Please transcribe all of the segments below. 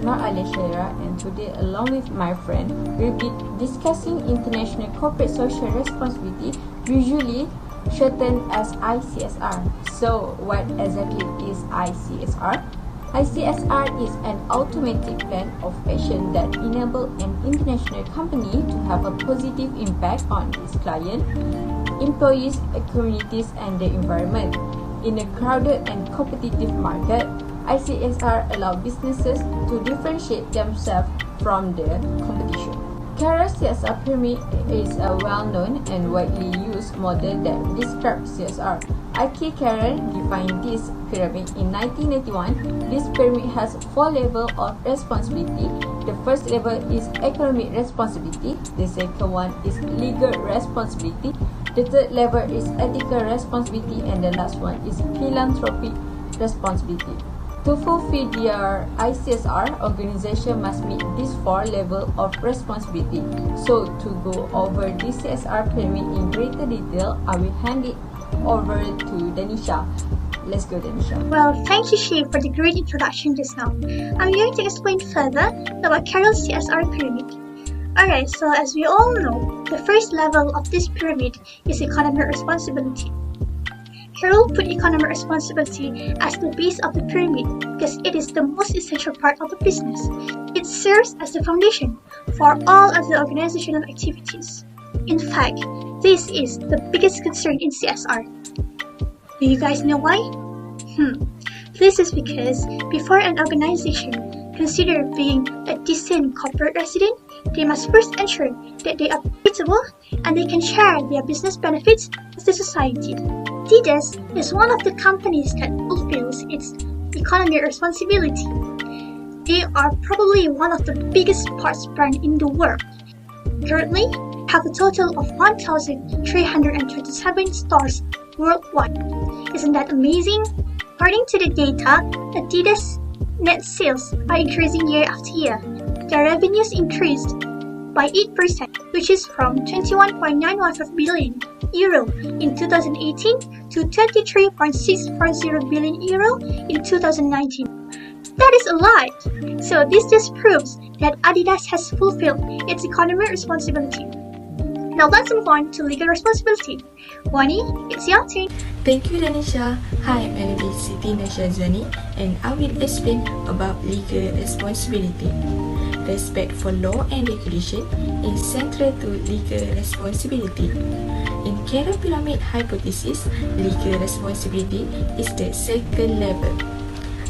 Nur alias SHAHIRA, and today along with my friend we'll be discussing international corporate social responsibility, usually shortened as ICSR. So what exactly is ICSR? ICSR is an automatic plan of action that enables an international company to have a positive impact on its clients, employees, communities, and the environment. In a crowded and competitive market, ICSR allows businesses to differentiate themselves from the competition. CARE's CSR pyramid is a well-known and widely used model that describes CSR. ICSR defined this pyramid in 1991. This pyramid has 4 levels of responsibility. The first level is economic responsibility. The second one is legal responsibility. The third level is ethical responsibility, and the last one is philanthropic responsibility. To fulfill their ICSR, organization must meet these 4 levels of responsibility. So to go over this CSR pyramid in greater detail, I will hand it over to DANISHA. Let's go, DANISHA. Well, thank you, Shay, for the great introduction just now. I'm going to explain further about Carol's CSR pyramid. Alright, so as we all know, the first level of this pyramid is economic responsibility. Carol put economic responsibility as the base of the pyramid because it is the most essential part of the business. It serves as the foundation for all other organizational activities. In fact, this is the biggest concern in CSR. Do you guys know why? This is because before an organization considers being a decent corporate resident, they must first ensure that they are profitable and they can share their business benefits with the society. Adidas is one of the companies that fulfills its economic responsibility. They are probably one of the biggest sports brands in the world. Currently, have a total of 1,327 stores worldwide. Isn't that amazing? According to the data, Adidas net sales are increasing year after year. Their revenues increased by 8%, which is from 21.915 billion euro in 2018 to 23.640 billion euro in 2019. That is a lot! So this just proves that Adidas has fulfilled its economic responsibility. Now let's move on to legal responsibility. Wani, it's your turn. Thank you, DANISHA. Hi, my name is SITI SYAZWANI, and I will explain about legal responsibility. Respect for law and regulation is central to legal responsibility. In Carol Pyramid hypothesis, legal responsibility is the second level.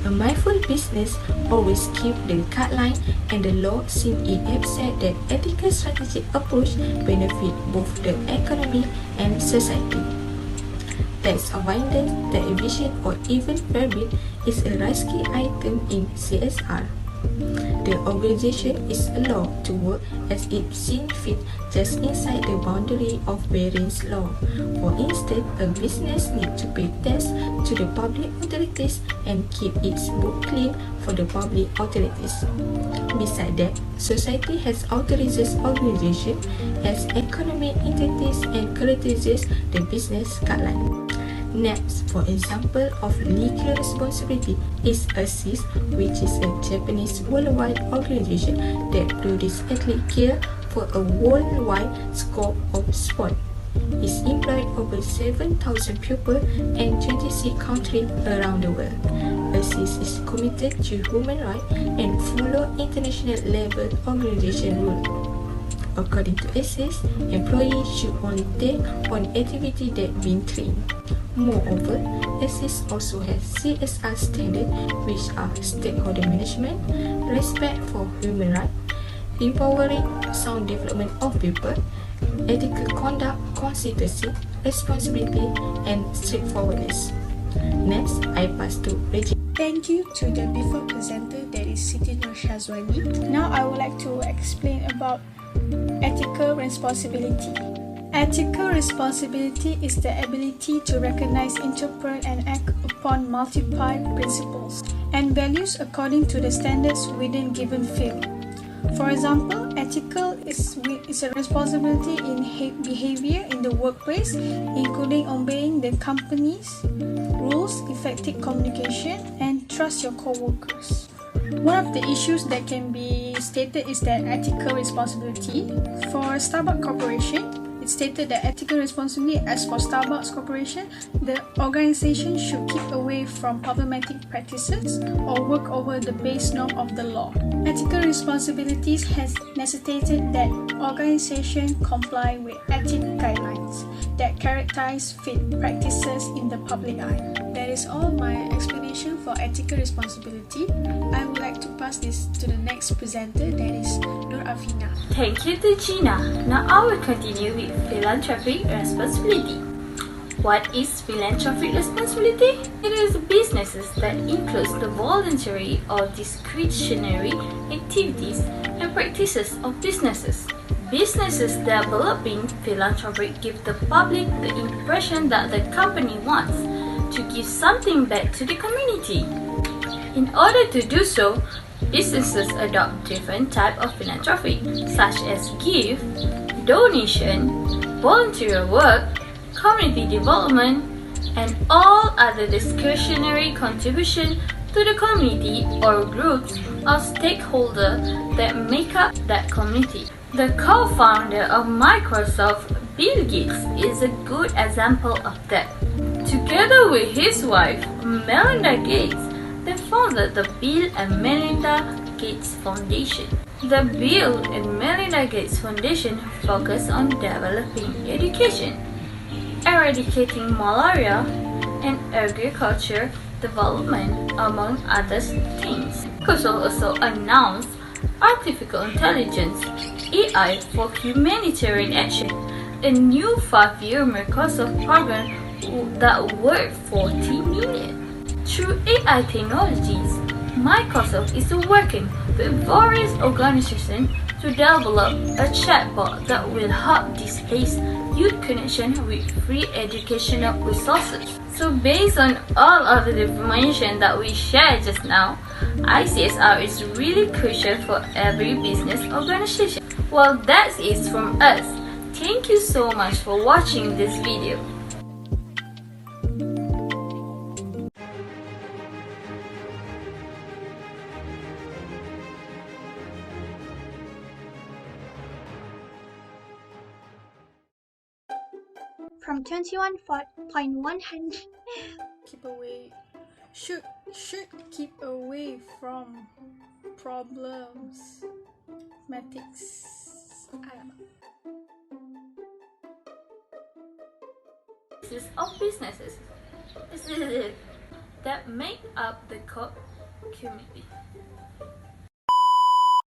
A mindful business always keeps the guideline and the law, since it has said that ethical strategic approach benefit both the economy and society. Tax avoidance, tax evasion, or even fraud is a risky item in CSR. The organization is allowed to work as it seems fit just inside the boundary of various law. For instance, a business needs to pay tax to the public authorities and keep its book clean for the public authorities. Besides that, society has authorizes organization as economic entities and characterizes the business guideline. Next, for example of legal responsibility, is ASIS, which is a Japanese worldwide organization that produces athletic gear for a worldwide scope of sport. It employs over 7,000 people in 26 countries around the world. ASIS is committed to human rights and follow international level organization rules. According to ASIS, employees should only take on activity that been trained. Moreover, ASIS also has CSR standards, which are stakeholder management, respect for human rights, empowering sound development of people, ethical conduct, consistency, responsibility, and straightforwardness. Next, I pass to Regina. Thank you to the before presenter, that is SITI SYAZWANI. Now I would like to explain about ethical responsibility. Ethical responsibility is the ability to recognize, interpret, and act upon multiple principles and values according to the standards within given field. For example, ethical is a responsibility in behavior in the workplace, including obeying the company's rules, effective communication, and trust your co-workers. One of the issues that can be stated is that ethical responsibility. For Starbucks Corporation, it stated that ethical responsibility, as for Starbucks Corporation, the organization should keep away from problematic practices or work over the base norm of the law. Ethical responsibilities has necessitated that organization comply with ethic guidelines that characterize fit practices in the public eye. That is all my explanation for ethical responsibility. I would like to pass this to the next presenter, that is AFINA. Thank you to Gina. Now I will continue with philanthropic responsibility. What is philanthropic responsibility? It is businesses that includes the voluntary or discretionary activities and practices of businesses. Businesses developing philanthropy give the public the impression that the company wants to give something back to the community. In order to do so, businesses adopt different types of philanthropy, such as gift, donation, volunteer work, community development, and all other discretionary contribution to the community or groups of stakeholders that make up that community. The co-founder of Microsoft, Bill Gates, is a good example of that. Together with his wife, Melinda Gates, they founded the Bill and Melinda Gates Foundation. The Bill and Melinda Gates Foundation focus on developing education, eradicating malaria, and agriculture development, among other things. Microsoft also announced artificial intelligence (AI) for humanitarian action, a new 5-year Microsoft program that worth $40 million. Through AI technologies, Microsoft is working with various organizations to develop a chatbot that will help displace youth connection with free educational resources. So based on all of the information that we shared just now, ICSR is really crucial for every business organization. Well, that's it from us. Thank you so much for watching this video. From 21.100. Keep away. Should keep away from problems. Mathematics. This is of businesses. This is it that make up the community.